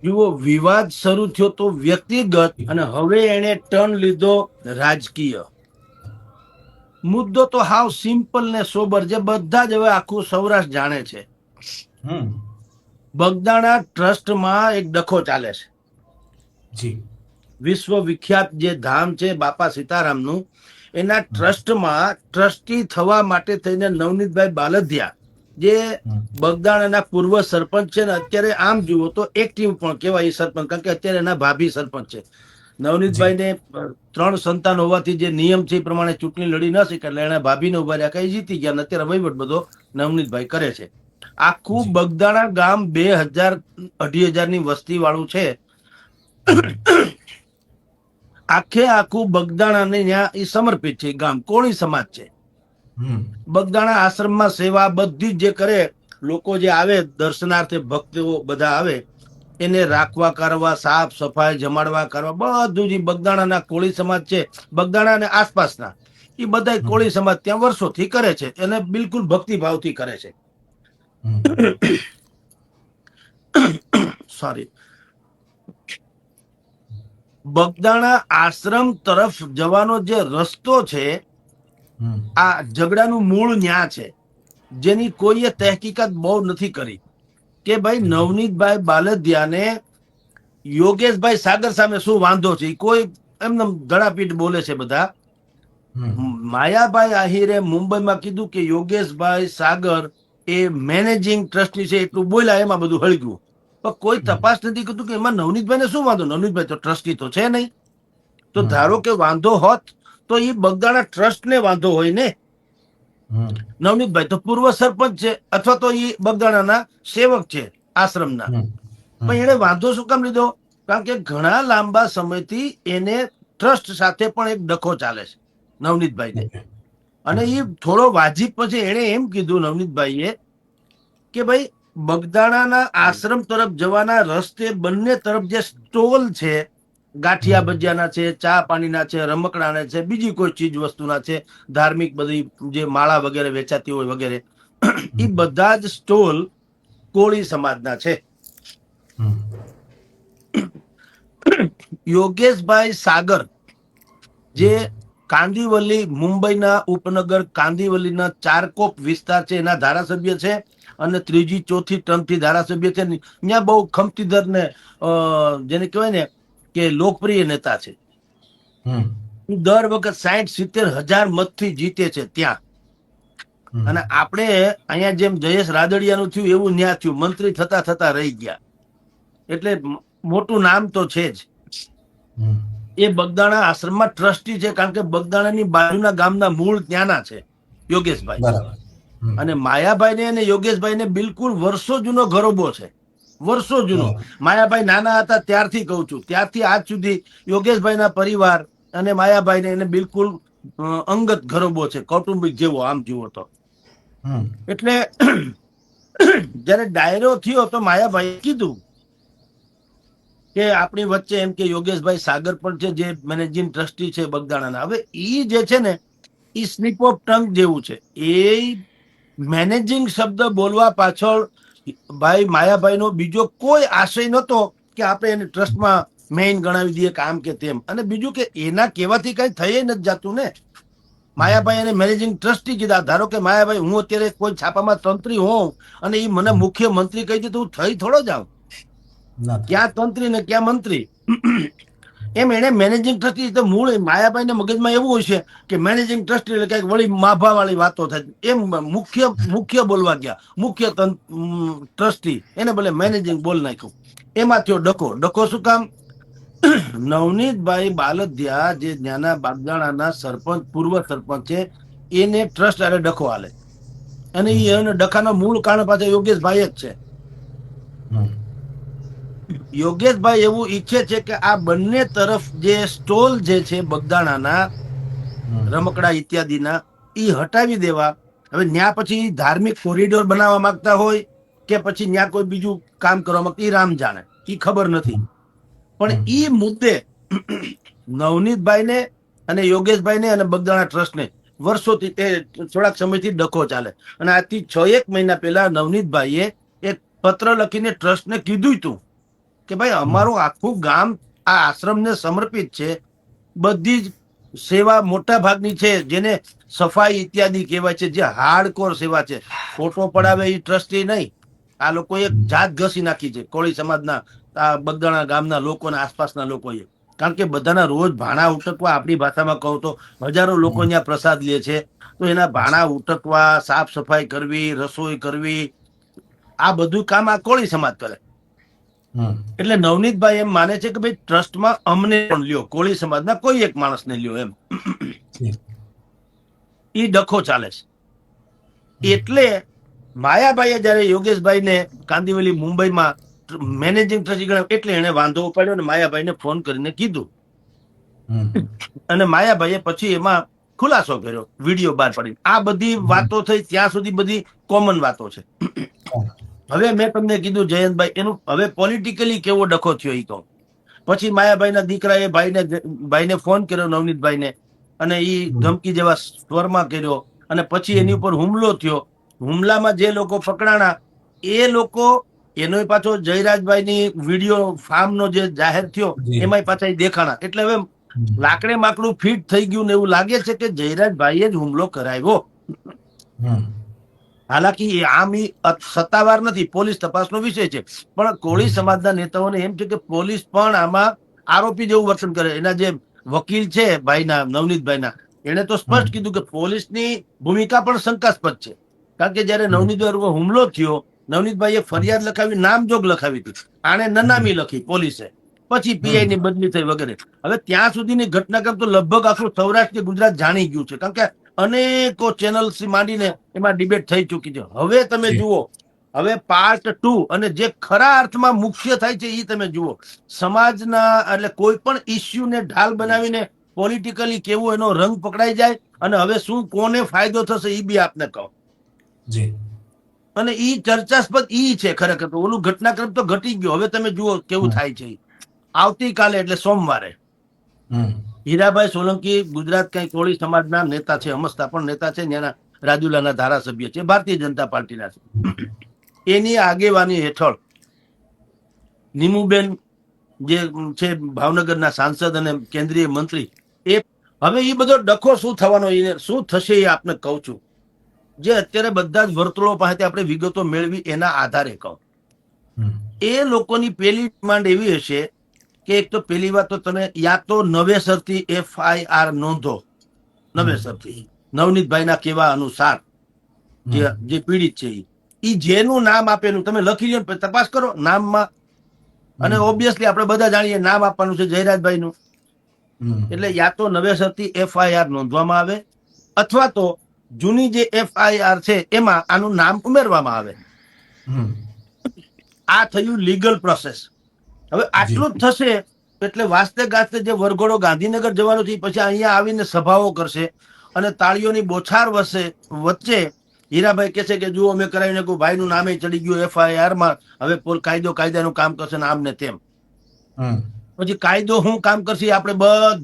જુઓ, વિવાદ શરૂ થયો તો વ્યક્તિગત, અને હવે એને ટર્ન લીધો રાજકીય. મુદ્દો તો હાવ સિમ્પલ ને સોબર, જે બધા જ હવે આખું સૌરાષ્ટ્ર જાણે છે. હમ બગદાણા ટ્રસ્ટમાં એક ડખો ચાલે છે. જી વિશ્વ વિખ્યાત જે ધામ છે બાપા સીતારામનું, એના ટ્રસ્ટમાં ટ્રસ્ટી થવા માટે થઈને નવનીતભાઈ બાલધિયા, જે બગદાણાના પૂર્વ સરપંચ છે ને અત્યારે આમ જુઓ તો એક્ટિવ પણ કહેવાય એ સરપંચ, કારણ કે અત્યારે એના ભાભી સરપંચ છે. જી નવનીતભાઈને 3 સંતાન હોવાથી જે નિયમ છે એ પ્રમાણે ચૂંટણી લડી ન શકે, એટલે એને ભાભીને ઉભા રહ્યા, કઈ જીતી ગયા ને અત્યારે વહીવટ બધો નવનીતભાઈ કરે છે. આખું જી બગદાણા ગામ 2,000-2,500 ની વસ્તી વાળું છે. આખે આખું બગદાણા ને ત્યાં એ સમર્પિત છે. ગામ કોળી સમાજ છે. હમ બગદાણા આશ્રમમાં સેવા બધી જે કરે, લોકો જે આવે દર્શનાર્થે, ભક્તો બધા આવે, એને રાખવા કરવા, સાફ સફાઈ, જમાડવા કરવા, બધું જ બગદાણાના કોળી સમાજ છે, બગદાણા અને આસપાસના, એ બધા હમ કોળી સમાજ ત્યાં વર્ષોથી કરે છે. એને બિલકુલ ભક્તિભાવથી કરે છે. હમ સોરી. બગદાણા આશ્રમ તરફ જવાનો જે રસ્તો છે, હમ આ ઝઘડાનું મૂળ ન્યા છે, જેની કોઈએ તહેકીકાત બહુ નથી કરી કે ભાઈ જી નવનીતભાઈ બાલદિયાને યોગેશભાઈ સાગર સામે શું વાંધો છે. કોઈ એમને ધડાપીટ બોલે છે બધા. હમ માયાભાઈ આહિરે મુંબઈમાં કીધું કે યોગેશભાઈ સાગર એ મેનેજિંગ ટ્રસ્ટી છે, એટલું બોલ્યા, એમાં બધું હળગ્યું. પણ કોઈ હમ તપાસ નથી કરતું કે એમાં નવનીતભાઈને શું વાંધો. નવનીતભાઈ તો ટ્રસ્ટી તો છે નહીં. તો હમ ધારો કે વાંધો હોત તો એ બગદાણા ટ્રસ્ટને વાંધો હોય ને. હમ નવનીતભાઈ તો પૂર્વ સરપંચ છે, અથવા તો એ બગદાણાના સેવક છે આશ્રમના. હમ હમ પણ એને વાંધો શું કામ લીધો? કારણ કે ઘણા લાંબા સમયથી એને ટ્રસ્ટ સાથે પણ એક ડખો ચાલે છે નવનીતભાઈને. ઓકે અને એ થોડો વાજીબ પછી એને એમ કીધું નવનીતભાઈએ કે ભાઈ બગદાણાના આશ્રમ તરફ જવાના રસ્તે બંને તરફ જે સ્ટોલ છે, ગાંઠિયા ભજીયાના છે, ચા પાણીના છે, રમકડાના છે, બીજી કોઈ ચીજ વસ્તુના છે, ધાર્મિક બધી જે માળા વગેરે વેચાતી હોય વગેરે, એ બધા જ સ્ટોલ કોળી સમાજના છે. હમ યોગેશભાઈ સાગર, જે કાંદીવલી, મુંબઈના ઉપનગર કાંદીવલીના ચારકોપ વિસ્તાર છે, એના ધારાસભ્ય છે. અને ત્રીજી ચોથી ટર્મથી ધારાસભ્ય છે. ત્યાં બહુ ખમતીધર ને જેને કહેવાય ને કે લોકપ્રિય નેતા છે. હમ દર વખત 60-70 હજાર મતથી જીતે છે ત્યાં. હમ અને આપણે અહીંયા જેમ જયેશ રાદડિયાનું થયું એવું ન્યા થયું, મંત્રી થતા થતા રહી ગયા. એટલે મોટું નામ તો છે જ. હમ એ બગદાણા આશ્રમમાં ટ્રસ્ટી છે, કારણ કે બગદાણાની બાજુના ગામના મૂળ ત્યાંના છે યોગેશભાઈ. બરાબર હમ અને માયાભાઈને અને યોગેશભાઈને બિલકુલ વર્ષો જૂનો ઘરોબો છે, વર્ષો જૂનો. ઓહ, માયાભાઈ નાના હતા ત્યારથી કહું છું, ત્યારથી આજ સુધી યોગેશભાઈના પરિવાર અને માયાભાઈને એને બિલકુલ અંગત ઘરોબો છે, કૌટુંબિક જેવો આમ જુઓ તો. હમ એટલે જયારે ડાયરો થયો તો માયાભાઈએ કીધું કે આપણી વચ્ચે એમ કે યોગેશભાઈ સાગર પણ છે, જે મેનેજિંગ ટ્રસ્ટી છે બગદાણાના. હવે ઈ જે છે ને, ઈ સ્લીપ ઓફ ટંગ જેવું છે. એ મેનેજિંગ શબ્દ બોલવા પાછળ ભાઈ માયાભાઈનો બીજો કોઈ આશય નહોતો કે આપણે એને ટ્રસ્ટમાં મેઇન ગણાવી દઈએ કે આમ કે તેમ. અને બીજું કે એના કહેવાથી કઈ થઈ નથી જતું ને. માયાભાઈ એને મેનેજિંગ ટ્રસ્ટી કીધા. ધારો કે માયાભાઈ હું અત્યારે કોઈ છાપામાં તંત્રી હોઉં અને એ મને મુખ્યમંત્રી કહી દે તો હું થઈ થોડો જાઉં. ના થાય ક્યાં તંત્રી ને ક્યાં મંત્રી. એમ એને મેનેજિંગ ટ્રસ્ટી તો મૂળ માયાભાઈને મગજમાં એવું હોય છે કે મેનેજિંગ ટ્રસ્ટી એટલે કઈક વળી માભા વાળી વાતો થાય, એમ મુખ્ય બોલવા ગયા, મુખ્ય ટ્રસ્ટી, એને ભલે મેનેજિંગ બોલ નાખ્યું. એમાં થયો ડખો. ડખો શું કામ? નવનીતભાઈ બાલદિયા, જે ત્યાંના બાગદાણાના સરપંચ, પૂર્વ સરપંચ છે, એને ટ્રસ્ટ આરે ડખો હાલે. અને એ ડખાનો મૂળ કારણ પાછા યોગેશભાઈ જ છે. હમ યોગેશભાઈ એવું ઈચ્છે છે કે આ બંને તરફ જે સ્ટોલ જે છે બગદાણાના હમ રમકડા ઇત્યાદિના, એ હટાવી દેવા. હવે ન્યા પછી ધાર્મિક કોરિડોર બનાવવા માંગતા હોય કે પછી ન્યા કોઈ બીજું કામ કરવા માંગતા, એ રામ જાણે, એ ખબર નથી. પણ હમ ઈ મુદ્દે નવનીતભાઈને અને યોગેશભાઈને અને બગદાણા ટ્રસ્ટને વર્ષોથી થોડાક સમયથી ડખો ચાલે. અને આજથી 6-1 મહિના પહેલા નવનીતભાઈએ એક પત્ર લખીને ટ્રસ્ટને કીધું હતું કે ભાઈ અમારું આખું ગામ આ આશ્રમને સમર્પિત છે, બધી જ સેવા મોટા ભાગની છે, જેને સફાઈ ઇત્યાદિ કહેવાય છે, જે હાર્ડકોર સેવા છે. ફોટો પડાવે એ ટ્રસ્ટી નહીં, આ લોકોએ જાત ઘસી નાખી છે કોળી સમાજના, આ બગદાણા ગામના લોકોના આસપાસના લોકોએ. કારણ કે બધાના રોજ ભાણા ઉટકવા, આપણી ભાષામાં કહું તો હજારો લોકો ત્યાં પ્રસાદ લે છે, તો એના ભાણા ઉટકવા, સાફ સફાઈ કરવી, રસોઈ કરવી, આ બધું કામ આ કોળી સમાજ કરે. એટલે નવનીતભાઈ એમ માને છે કે ભાઈ ટ્રસ્ટમાં અમને પણ લ્યો, કોળી સમાજના કોઈ એક માણસને લ્યો એમ. એ ડખો ચાલે છે. એટલે માયાભાઈએ જયારે યોગેશભાઈને કાંદિવલી મુંબઈમાં મેનેજિંગ ટ્રસ્ટી ગણાવ્યો, એટલે એને વાંધો ઉપાડ્યો અને માયાભાઈને ફોન કરીને કીધું. અને માયાભાઈએ પછી એમાં ખુલાસો કર્યો, વિડીયો બહાર પાડી. આ બધી વાતો થઈ ત્યાં સુધી બધી કોમન વાતો છે. હવે મેં તમને કીધું જયંતભાઈ, એનું હવે પોલિટિકલી કેવો ડખો થયો એ કહું. પછી માયાભાઈના દીકરાએ ભાઈને ફોન કર્યો, નવનીતભાઈને, અને એ ધમકી જેવા સ્વરમાં કર્યો, અને પછી એની ઉપર હુમલો થયો. હુમલામાં જે લોકો પકડાણા એ લોકો, એનો પાછો જયરાજભાઈની વિડીયો ફાર્મનો જે જાહેર થયો એમાં પાછા દેખાણા. એટલે હવે લાકડે માકડું ફિટ થઈ ગયું ને એવું લાગે છે કે જયરાજભાઈએ જ હુમલો કરાવ્યો. હાલાકી આમ સત્તાવાર નથી, પોલીસ તપાસનો વિષય છે, પણ કોળી સમાજના નેતાઓને એમ છે કે પોલીસ પણ આમાં આરોપી જેવું વર્તન કરે. એના જે વકીલ છે ભાઈના, નવનીતભાઈના, એને તો સ્પષ્ટ કીધું કે પોલીસની ભૂમિકા પણ શંકાસ્પદ છે. કારણ કે જયારે નવનીતભાઈ ઉપર હુમલો થયો, નવનીતભાઈએ ફરિયાદ લખાવી, નામજોગ લખાવી હતી, આણે નનામી લખી પોલીસે, પછી પીઆઈ ની બદલી થઈ વગેરે. હવે ત્યાં સુધીની ઘટનાક્રમ તો લગભગ આખું સૌરાષ્ટ્ર કે ગુજરાત જાણી ગયું છે, કારણ કે અનેકો ચેનલ્સ માંડીને એમાં ડિબેટ થઈ ચૂકી છે. હવે તમે જુઓ, હવે પાર્ટ 2, અને જે ખરા અર્થમાં મુખ્ય થાય છે એ તમે જુઓ. સમાજના એટલે કોઈ પણ ઇસ્યુને ઢાલ બનાવીને પોલિટિકલી કેવો એનો રંગ પકડાઈ જાય, અને હવે શું કોને ફાયદો થશે એ બી આપને કહો. અને ઈ ચર્ચાસ્પદ ઈ છે ખરેખર. તો ઓલું ઘટનાક્રમ તો ઘટી ગયો. હવે તમે જુઓ કેવું થાય છે. આવતીકાલે એટલે સોમવારે હીરાભાઈ સોલંકી, ગુજરાત કઈ કોળી સમાજના નેતા છે, અમસ્તા પણ નેતા છે, ત્યાંના રાજુલાના ધારાસભ્ય છે, ભારતીય જનતા પાર્ટીના છે. એની આગેવાની હેઠળ નીમુબેન જે છે ભાવનગરના સાંસદ અને કેન્દ્રીય મંત્રી, એ હવે એ બધો ડખો શું થવાનો, શું થશે એ આપને કહું છું. જે અત્યારે બધા જ વર્તુળો પાસેથી આપણે વિગતો મેળવી એના આધારે કહું. એ લોકોની પેલી ડિમાન્ડ એવી હશે કે એક તો પેલી વાત તો તમે યા તો નવેસરથી FIR નોંધો, નવેસરથી નવનીતભાઈના કહેવા અનુસાર, જે પીડિત છે એ જેનું નામ આપેલું તમે લખી લો, તપાસ કરો નામમાં, અને ઓબ્વિયસલી આપણે બધા જાણીએ નામ આપવાનું છે જયરાજભાઈનું. એટલે યા તો નવેસરથી FIR નોંધવામાં આવે, અથવા તો જૂની જે FIR છે એમાં આનું નામ ઉમેરવામાં આવે. આ થયું લીગલ પ્રોસેસ. હવે આટલું જ થશે એટલે વાસ્તે ગાસ્તે જે વરઘોડો ગાંધીનગર જવાનો છે પછી અહીંયા આવીને સભાઓ કરશે, અને તાળીઓની બોછાર વચ્ચે હીરાભાઈ કહે છે કે જુઓ અમે કરાવીને કોઈ ભાઈનું નામે ચડી ગયું FIR માં, હવે કાયદાનું કામ કરશે ને આમ ને તેમ. પછી કાયદો શું કામ કરશે આપણે બધા